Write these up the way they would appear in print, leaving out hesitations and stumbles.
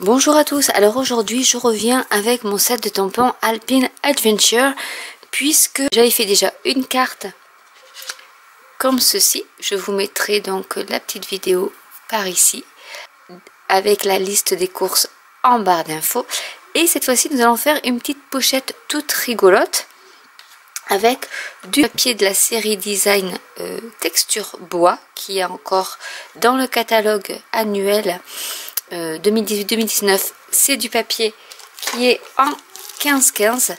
Bonjour à tous, alors aujourd'hui je reviens avec mon set de tampons Alpine Adventure puisque j'avais fait déjà une carte comme ceci. Je vous mettrai donc la petite vidéo par ici avec la liste des courses en barre d'infos, et cette fois-ci nous allons faire une petite pochette toute rigolote avec du papier de la série design texture bois qui est encore dans le catalogue annuel 2018-2019. C'est du papier qui est en 15-15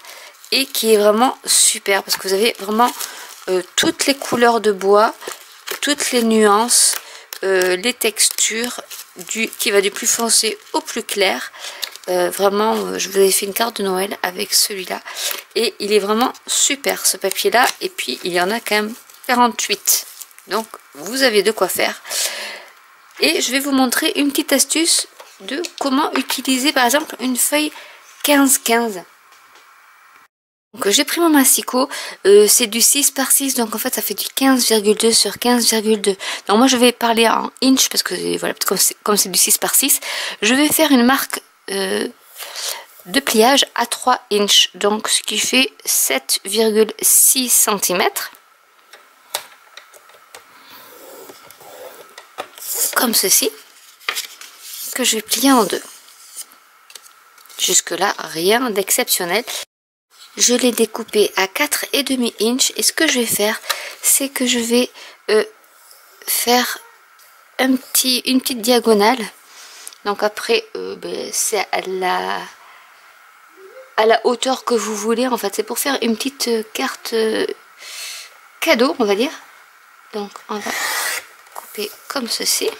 et qui est vraiment super parce que vous avez vraiment toutes les couleurs de bois, toutes les nuances, les textures, qui va du plus foncé au plus clair. Vraiment, je vous avais fait une carte de Noël avec celui-là et il est vraiment super ce papier là, et puis il y en a quand même 48, donc vous avez de quoi faire. Et je vais vous montrer une petite astuce de comment utiliser par exemple une feuille 15-15. Donc j'ai pris mon massicot, c'est du 6 par 6, donc en fait ça fait du 15,2 sur 15,2. Donc moi je vais parler en inch parce que voilà, comme c'est du 6 par 6, je vais faire une marque de pliage à 3 inches, donc ce qui fait 7,6 cm. Comme ceci, que je vais plier en deux. Jusque là rien d'exceptionnel. Je l'ai découpé à 4,5 inches et ce que je vais faire, c'est que je vais faire une petite diagonale. Donc après c'est à la hauteur que vous voulez, en fait c'est pour faire une petite carte cadeau, on va dire. Donc on va couper comme ceci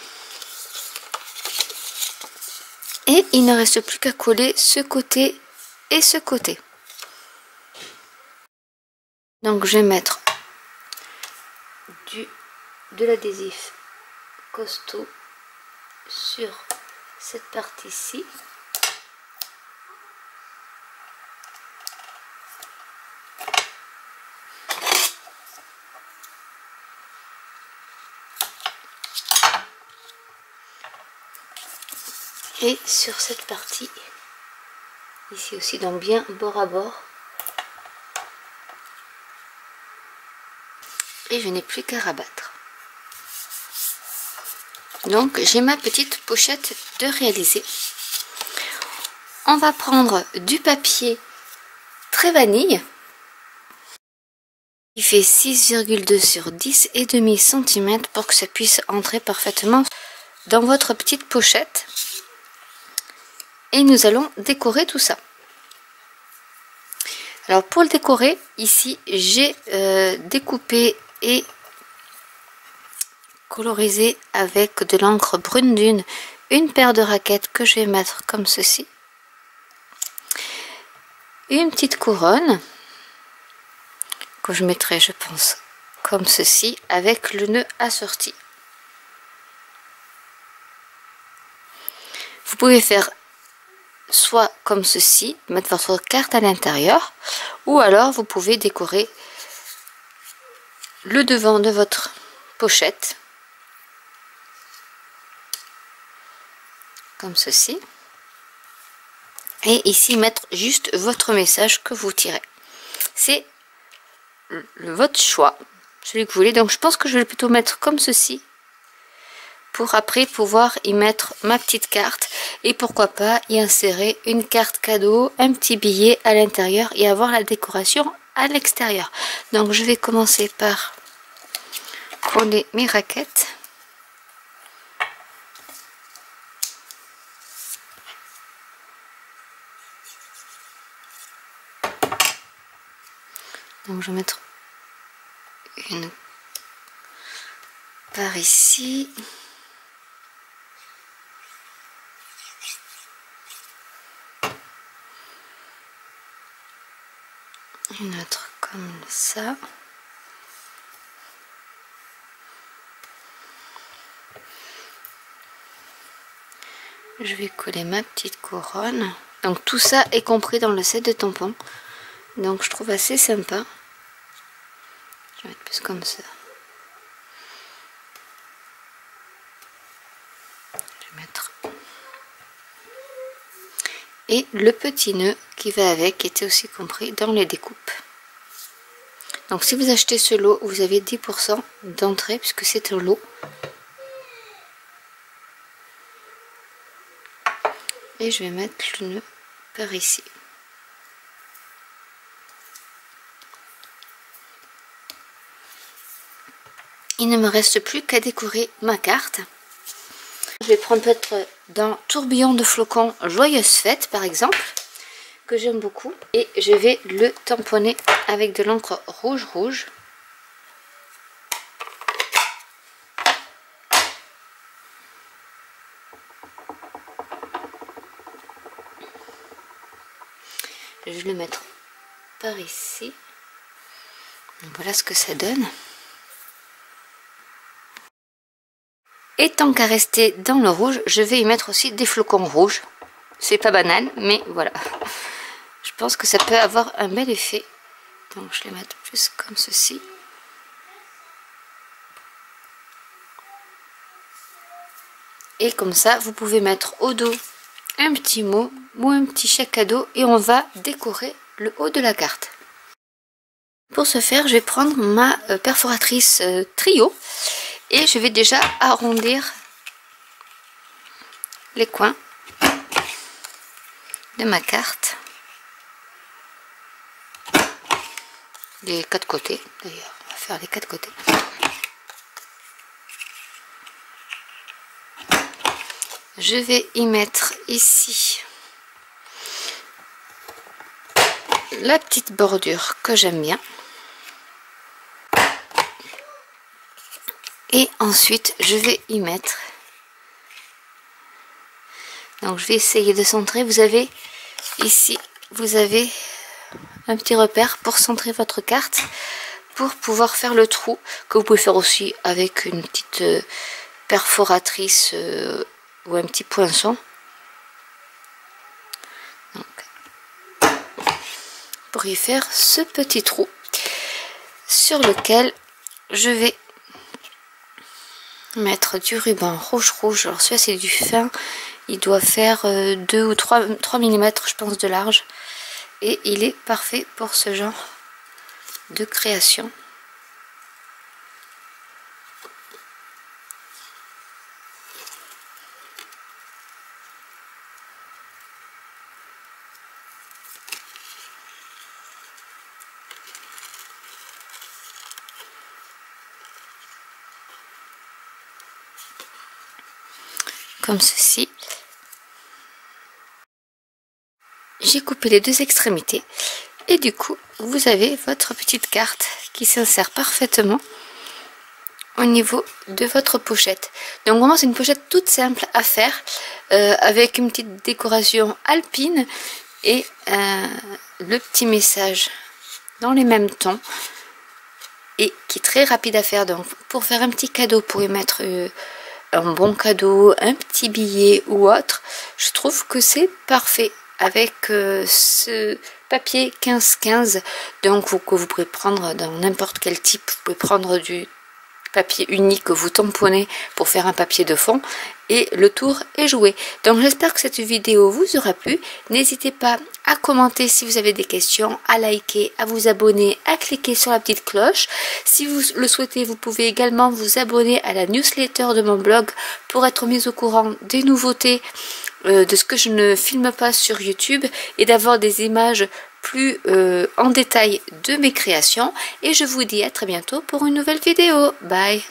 et il ne reste plus qu'à coller ce côté et ce côté. Donc je vais mettre de l'adhésif costaud sur cette partie-ci. Et sur cette partie ici aussi, donc bien bord à bord. Et je n'ai plus qu'à rabattre. Donc j'ai ma petite pochette de réaliser. On va prendre du papier très vanille qui fait 6,2 sur 10,5 cm pour que ça puisse entrer parfaitement dans votre petite pochette. Et nous allons décorer tout ça. Alors pour le décorer, ici j'ai découpé et colorisé avec de l'encre brune dune une paire de raquettes que je vais mettre comme ceci. Une petite couronne que je mettrai, je pense, comme ceci avec le nœud assorti. Vous pouvez faire soit comme ceci, mettre votre carte à l'intérieur, ou alors vous pouvez décorer le devant de votre pochette comme ceci, et ici mettre juste votre message que vous tirez. C'est votre choix, celui que vous voulez. Donc je pense que je vais plutôt mettre comme ceci pour après pouvoir y mettre ma petite carte, et pourquoi pas y insérer une carte cadeau, un petit billet à l'intérieur et avoir la décoration à l'extérieur. Donc je vais commencer par coller mes raquettes. Donc je vais mettre une par ici. Une autre comme ça. Je vais coller ma petite couronne. Donc tout ça est compris dans le set de tampons. Donc je trouve assez sympa. Je vais mettre plus comme ça. Je vais mettre et le petit nœud qui va avec était aussi compris dans les découpes. Donc si vous achetez ce lot, vous avez 10% d'entrée puisque c'est un lot. Et je vais mettre le nœud par ici. Il ne me reste plus qu'à décorer ma carte. Je vais prendre peut-être dans Tourbillon de flocons Joyeuse Fête par exemple, que j'aime beaucoup. Et je vais le tamponner avec de l'encre rouge. Je vais le mettre par ici. Donc voilà ce que ça donne. Et tant qu'à rester dans le rouge, je vais y mettre aussi des flocons rouges. C'est pas banal, mais voilà. Je pense que ça peut avoir un bel effet. Donc je les mets plus comme ceci. Et comme ça, vous pouvez mettre au dos un petit mot ou un petit chèque cadeau et on va décorer le haut de la carte. Pour ce faire, je vais prendre ma perforatrice trio. Et je vais déjà arrondir les coins de ma carte. Les quatre côtés d'ailleurs. On va faire les quatre côtés. Je vais y mettre ici la petite bordure que j'aime bien. Et ensuite, je vais y mettre. Donc, je vais essayer de centrer. Vous avez ici, vous avez un petit repère pour centrer votre carte, pour pouvoir faire le trou, que vous pouvez faire aussi avec une petite perforatrice ou un petit poinçon. Donc, pour y faire ce petit trou sur lequel je vais mettre du ruban rouge. Alors celui-là c'est du fin, il doit faire 2 ou 3 mm je pense de large et il est parfait pour ce genre de création. Comme ceci. J'ai coupé les deux extrémités et du coup vous avez votre petite carte qui s'insère parfaitement au niveau de votre pochette. Donc vraiment c'est une pochette toute simple à faire avec une petite décoration alpine et le petit message dans les mêmes tons et qui est très rapide à faire. Donc pour faire un petit cadeau, pour y mettre un bon cadeau, un petit billet ou autre, je trouve que c'est parfait avec ce papier 15-15, donc que vous pouvez prendre dans n'importe quel type. Vous pouvez prendre du papier unique que vous tamponnez pour faire un papier de fond et le tour est joué. Donc j'espère que cette vidéo vous aura plu. N'hésitez pas à commenter si vous avez des questions, à liker, à vous abonner, à cliquer sur la petite cloche. Si vous le souhaitez, vous pouvez également vous abonner à la newsletter de mon blog pour être mis au courant des nouveautés, de ce que je ne filme pas sur YouTube et d'avoir des images plus en détail de mes créations. Et je vous dis à très bientôt pour une nouvelle vidéo. Bye!